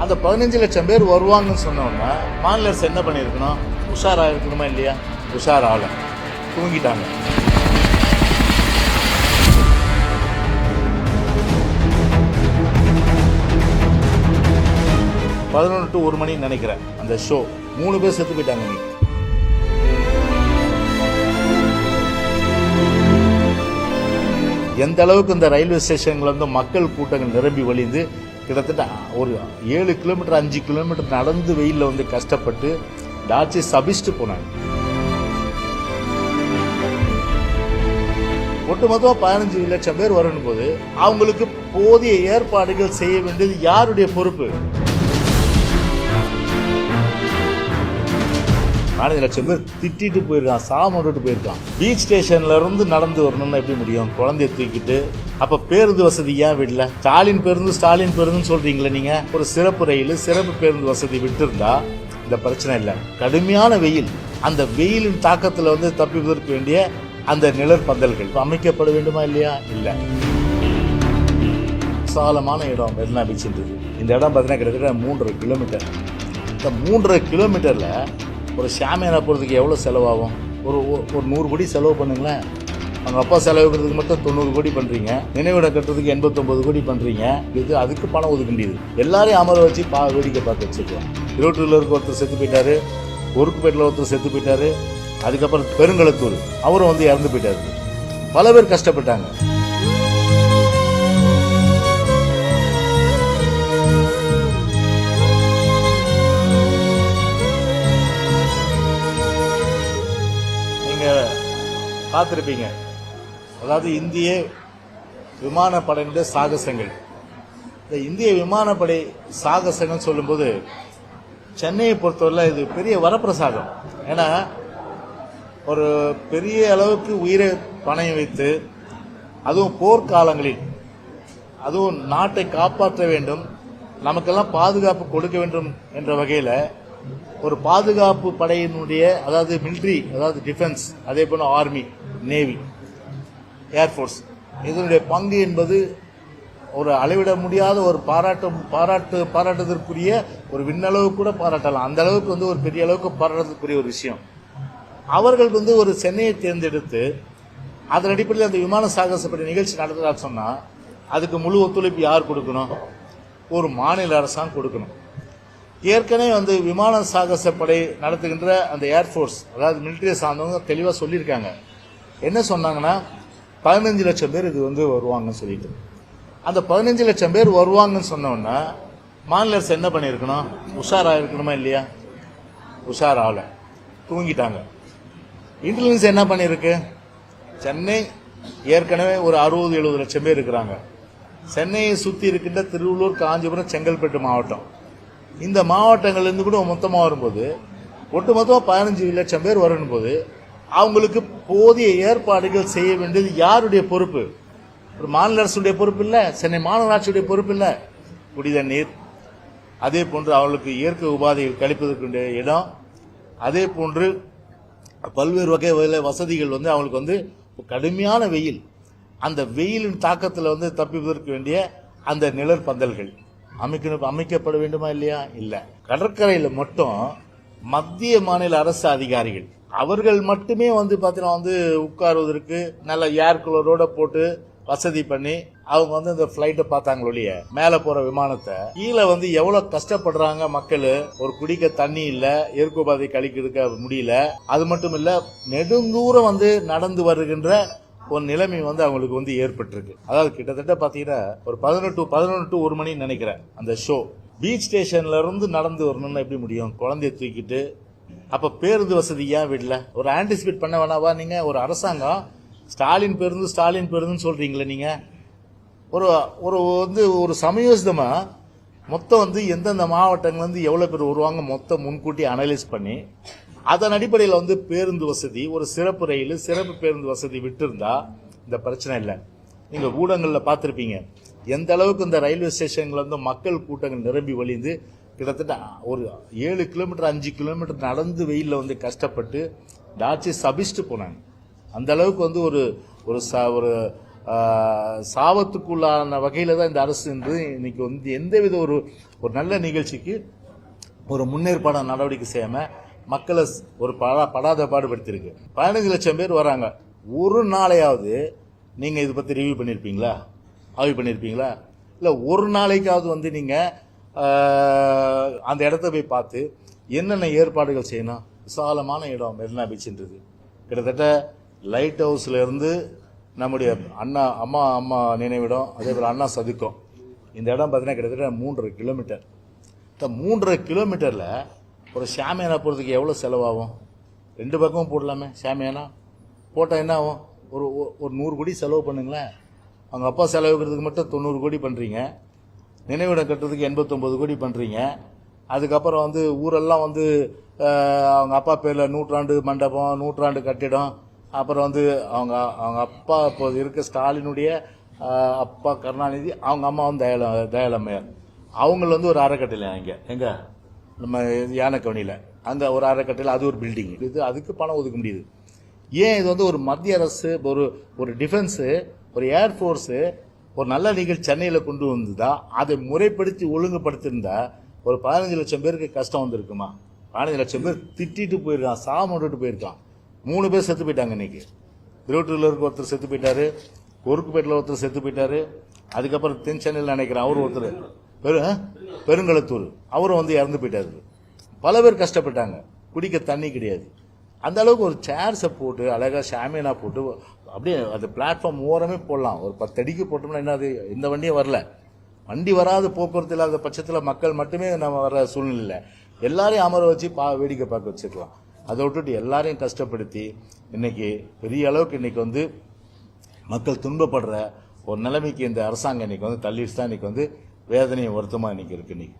அந்த 15 லட்சம் பேர் வருவாங்கன்னு சொன்னோம்னா மாநில அரசு என்ன பண்ணியிருக்கணும்? உஷாரா இருக்கணுமா இல்லையா? உஷாரால தூங்கிட்டாங்க. பதினொன்று டு 1 மணி நினைக்கிறேன் அந்த ஷோ. 3 பேர் செத்து போயிட்டாங்க. நீ எந்த அளவுக்கு இந்த ரயில்வே ஸ்டேஷன்ல வந்து மக்கள் கூட்டங்கள் நிரம்பி வழிந்து கிட்டத்தட்ட ஒரு 7 கிலோமீட்டர் 5 கிலோமீட்டர் நடந்து வெயிலில் வந்து கஷ்டப்பட்டு டாச்சி சபிச்சுட்டு போனாங்க. ஒட்டுமொத்தமாக 15 லட்சம் பேர் வரணும் போது அவங்களுக்கு போதிய ஏற்பாடுகள் செய்ய வேண்டியது யாருடைய பொறுப்பு? 15 லட்சம் பேர் திட்டிட்டு போயிருக்கான், சாமட்டு போயிருக்கான். பீச் ஸ்டேஷன்ல இருந்து நடந்து வரணும்னா எப்படி முடியும்? குழந்தைய தூக்கிட்டு. அப்ப பேருந்து வசதி ஏன் விடல? ஸ்டாலின் பேருந்துன்னு சொல்றீங்களே நீங்க. ஒரு சிறப்பு ரயில், சிறப்பு பேருந்து வசதி விட்டு இந்த பிரச்சனை இல்லை. கடுமையான வெயில், அந்த வெயிலின் தாக்கத்துல வந்து தப்பிப்பதற்கு வேண்டிய அந்த நிழற் பந்தல்கள் அமைக்கப்பட வேண்டுமா இல்லையா? இல்ல. விசாலமான இடம் மெரினா பீச்ன்றது. இந்த இடம் பார்த்தீங்கன்னா கிட்டத்தட்ட 3.5 கிலோமீட்டர். இந்த 3.5 கிலோமீட்டர்ல ஒரு ஷாமியானா போகிறதுக்கு எவ்வளோ செலவாகும்? ஒரு 100 கோடி செலவு பண்ணுங்களேன். அவங்க அப்பா செலவுக்கிறதுக்கு மட்டும் 90 கோடி பண்ணுறீங்க. நினைவிடம் கட்டுறதுக்கு 89 கோடி பண்ணுறீங்க. இது அதுக்கு பணம் ஒதுக்க முடியுது. எல்லாரையும் அமர வச்சு வேடிக்கை பார்த்து வச்சுருக்கோம். இருபத்தூரில் இருக்க ஒருத்தர் செத்து போயிட்டாரு, ஒருக்குப்பேட்டில் ஒருத்தர் செத்து போயிட்டாரு. அதுக்கப்புறம் பெருங்களத்தூர் அவரும் வந்து இறந்து போயிட்டாரு. பல பேர் கஷ்டப்பட்டாங்க. பார்த்துருப்பீங்க. அதாவது இந்திய விமானப்படையினுடைய சாகசங்கள். இந்த இந்திய விமானப்படை சாகசங்கள் சொல்லும்போது சென்னையை பொறுத்தவரை இது பெரிய வரப்பிரசாதம். ஏன்னா ஒரு பெரிய அளவுக்கு உயிரை பணயம் வைத்து, அதுவும் போர்க்காலங்களில், அதுவும் நாட்டை காப்பாற்ற வேண்டும், நமக்கெல்லாம் பாதுகாப்பு கொடுக்க வேண்டும் என்ற வகையில் ஒரு பாதுகாப்பு படையினுடைய, அதாவது மிலிட்ரி, அதாவது டிஃபென்ஸ், அதே போல ஆர்மி, நேவி, ஏர்ஃபோர்ஸ், இதனுடைய பங்கு என்பது ஒரு அளவிட முடியாத ஒரு பாராட்டுதற்குரிய ஒரு விண்ணளவு கூட பாராட்டலாம். அந்த அளவுக்கு வந்து ஒரு பெரிய அளவுக்கு பாராட்டுறதுக்குரிய ஒரு விஷயம். அவர்கள் வந்து ஒரு சென்னையை தேர்ந்தெடுத்து அதன் அடிப்படையில் அந்த விமான சாகசப்படி நிகழ்ச்சி நடத்துறாரு சொன்னா அதுக்கு முழு ஒத்துழைப்பு யார் கொடுக்கணும்? ஒரு மாநில அரசாங்கம் கொடுக்கணும். ஏற்கனவே வந்து விமான சாகசப்படை நடத்துகின்ற அந்த ஏர்ஃபோர்ஸ், அதாவது மிலிட்டரியை சார்ந்தவங்க தெளிவாக சொல்லியிருக்காங்க. என்ன சொன்னாங்கன்னா 15 லட்சம் பேர் இது வந்து வருவாங்கன்னு சொல்லிட்டு. அந்த 15 லட்சம் பேர் வருவாங்கன்னு சொன்னோன்னா மாநில அரசு என்ன பண்ணியிருக்கணும்? உஷாரா இருக்கணுமா இல்லையா? உஷாராவில் தூங்கிட்டாங்க. இன்டெலிஜென்ஸ் என்ன பண்ணியிருக்கு? சென்னை ஏற்கனவே ஒரு 60-70 லட்சம் பேர் இருக்கிறாங்க. சென்னையை சுற்றி இருக்கின்ற திருவள்ளூர், காஞ்சிபுரம், செங்கல்பட்டு மாவட்டம், இந்த மாவட்டங்கள்லேருந்து கூட மொத்தமாக வரும்போது ஒட்டுமொத்தமாக 15 லட்சம் பேர் வரணும் போது அவங்களுக்கு போதிய ஏற்பாடுகள் செய்ய வேண்டியது யாருடைய பொறுப்பு? ஒரு மாநில அரசுடைய பொறுப்பு இல்லை, சென்னை மாநகராட்சியுடைய பொறுப்பு இல்லை. குடிதண்ணீர், அதே போன்று அவர்களுக்கு இயற்கை உபாதைகள் கழிப்பதற்குரிய இடம், அதே போன்று பல்வேறு வகை வசதிகள் வந்து அவங்களுக்கு வந்து கடுமையான வெயில், அந்த வெயிலின் தாக்கத்தில் வந்து தப்பிப்பதற்கு வேண்டிய அந்த நிழற் பந்தல்கள் அமைக்கப்பட வேண்டுமா இல்லையா? இல்ல. கடற்கரையில் மட்டும் மத்திய மாநில அரசு அதிகாரிகள் அவர்கள் மட்டுமே வந்து பாத்தீங்கன்னா வந்து உட்காருவதற்கு நல்ல ஏர் கூலரோட போட்டு வசதி பண்ணி அவங்க வந்து இந்த பிளைட்டை பார்த்தாங்க ஒழிய மேல போற விமானத்தை கீழே வந்து எவ்வளவு கஷ்டப்படுறாங்க மக்கள். ஒரு குடிக்க தண்ணி இல்ல, இயற்கை உபாதை கழிக்க முடியல. அது மட்டும் இல்ல, நெடுந்தூரம் வந்து நடந்து வருகின்ற ஒரு நிலைமை வந்து அவங்களுக்கு வந்து ஏற்பட்டிருக்கு. அதாவது கிட்டத்தட்ட பாத்தீங்கன்னா ஒரு 11 டு 1 மணி நினைக்கிறேன் அந்த ஷோ. பீச் ஸ்டேஷன்ல இருந்து நடந்து வரணும்னா எப்படி முடியும்? குழந்தைய தூக்கிட்டு. அப்ப பேருந்து வசதி ஏன் விடல? ஒரு ஆன்டிசிபேட் பண்ண வேணாவா நீங்க? ஒரு அரசாங்கம் ஸ்டாலின் பேருந்துன்னு சொல்றீங்களே நீங்க. ஒரு சமயோசிதமா மொத்தம் வந்து எந்தெந்த மாவட்டங்கள் வந்து எவ்வளவு பேர் வருவாங்க மொத்தம் முன்கூட்டி அனலைஸ் பண்ணி அதன் அடிப்படையில் வந்து பேருந்து வசதி, ஒரு சிறப்பு ரயில், சிறப்பு பேருந்து வசதி விட்டு இருந்தா இந்த பிரச்சனை இல்லை. நீங்க ஊடகங்கள்ல பார்த்திருப்பீங்க எந்த அளவுக்கு இந்த ரயில்வே ஸ்டேஷன்ல வந்து மக்கள் கூட்டங்கள் நிரம்பி வழிந்து கிட்டத்தட்ட ஒரு 7 கிலோமீட்டர் 5 கிலோமீட்டர் நடந்து வெயிலில் வந்து கஷ்டப்பட்டு டாச்சி சபிச்சுட்டு போனாங்க. அந்த அளவுக்கு வந்து ஒரு சாபத்துக்குள்ளான வகையில் தான் இந்த அரசு என்று இன்னைக்கு வந்து எந்தவித ஒரு நல்ல நிகழ்ச்சிக்கு ஒரு முன்னேற்பாடான நடவடிக்கை செய்யாம மக்களை ஒரு படாத பாடுபடுத்தியிருக்கு. 15 லட்சம் பேர் வராங்க. ஒரு நாளையாவது நீங்க இதை பத்தி ரிவ்யூ பண்ணியிருப்பீங்களா, ஆய்வு பண்ணியிருப்பீங்களா? இல்லை ஒரு நாளைக்காவது வந்து நீங்க அந்த இடத்த போய் பார்த்து என்னென்ன ஏற்பாடுகள் செய்யணும். விசாலமான இடம் மெரினா பீச்ன்றது. கிட்டத்தட்ட லைட் ஹவுஸ்ல இருந்து நம்முடைய அம்மா நினைவிடம், அதே போல் அண்ணா சதுக்கம், இந்த இடம் பார்த்தீங்கன்னா கிட்டத்தட்ட 3.5 கிலோமீட்டர். இந்த 3.5 கிலோமீட்டரில் ஒரு ஷாமியானா போகிறதுக்கு எவ்வளோ செலவாகும்? 2 பக்கமும் போடலாமே. ஷாமியானா போட்டால் என்ன ஆகும்? ஒரு 100 கோடி செலவு பண்ணுங்களேன். அவங்க அப்பா செலவுக்கிறதுக்கு மட்டும் 90 கோடி பண்ணுறீங்க. நினைவிடம் கட்டுறதுக்கு 89 கோடி பண்ணுறீங்க. அதுக்கப்புறம் வந்து ஊரெல்லாம் வந்து அவங்க அப்பா பேரில் நூற்றாண்டு மண்டபம், நூற்றாண்டு கட்டிடம், அப்புறம் வந்து அவங்க அப்பா இப்போ இருக்க ஸ்டாலினுடைய அப்பா கருணாநிதி, அவங்க அம்மா வந்து தயாளம்மையார், அவங்கள வந்து ஒரு அறக்கட்டளை இங்கே எங்க நம்ம யானைக்கவனியில் அங்கே ஒரு அறக்கட்டளை, அது ஒரு பில்டிங். இது அதுக்கு பணம் ஒதுக்க முடியுது. ஏன் இது வந்து ஒரு மத்திய அரசு ஒரு டிஃபென்ஸு, ஒரு ஏர்ஃபோர்ஸு ஒரு நல்ல நிகழ்ச்சி சென்னையில் கொண்டு வந்ததா, அதை முறைப்படுத்தி ஒழுங்குபடுத்திருந்தா ஒரு 15 லட்சம் பேருக்கு கஷ்டம் வந்திருக்குமா? 15 லட்சம் பேர் திட்டிட்டு போயிருக்கான், சாமட்டு போயிருக்கான். 3 பேர் செத்து போயிட்டாங்க இன்னைக்கு. திருவட்டூர்ல இருக்க ஒருத்தர் செத்து போயிட்டாரு, கொருக்குப்பேட்டில் ஒருத்தர் செத்து போயிட்டாரு. அதுக்கப்புறம் தென் சென்னையில் நினைக்கிறேன் அவர் ஒருத்தர் பெருங்களத்தூர், அவரும் வந்து இறந்து போயிட்டாரு. பல பேர் கஷ்டப்பட்டாங்க, குடிக்க தண்ணி கிடையாது. அந்த அளவுக்கு ஒரு சேர்ஸை போட்டு அழகா ஷாமியானா போட்டு அப்படியே அந்த பிளாட்ஃபார்ம் ஓரமே போடலாம். ஒரு 10 அடிக்கு போட்டோம்னா என்ன, அது எந்த வண்டியும் வரல. வண்டி வராத போக்குவரத்து இல்லாத பட்சத்தில் மக்கள் மட்டுமே நம்ம வர சூழ்நிலை, எல்லாரையும் அமர வச்சு வேடிக்கை பார்க்க வச்சுக்கலாம். அதை விட்டுட்டு எல்லாரையும் கஷ்டப்படுத்தி இன்னைக்கு பெரிய அளவுக்கு இன்னைக்கு வந்து மக்கள் துன்பப்படுற ஒரு நிலைமைக்கு இந்த அரசாங்கம் இன்னைக்கு வந்து தள்ளிட்டு தான் இன்னைக்கு வந்து வேதனையும் வருத்தமாக இன்னைக்கு இருக்கு. இன்னைக்கு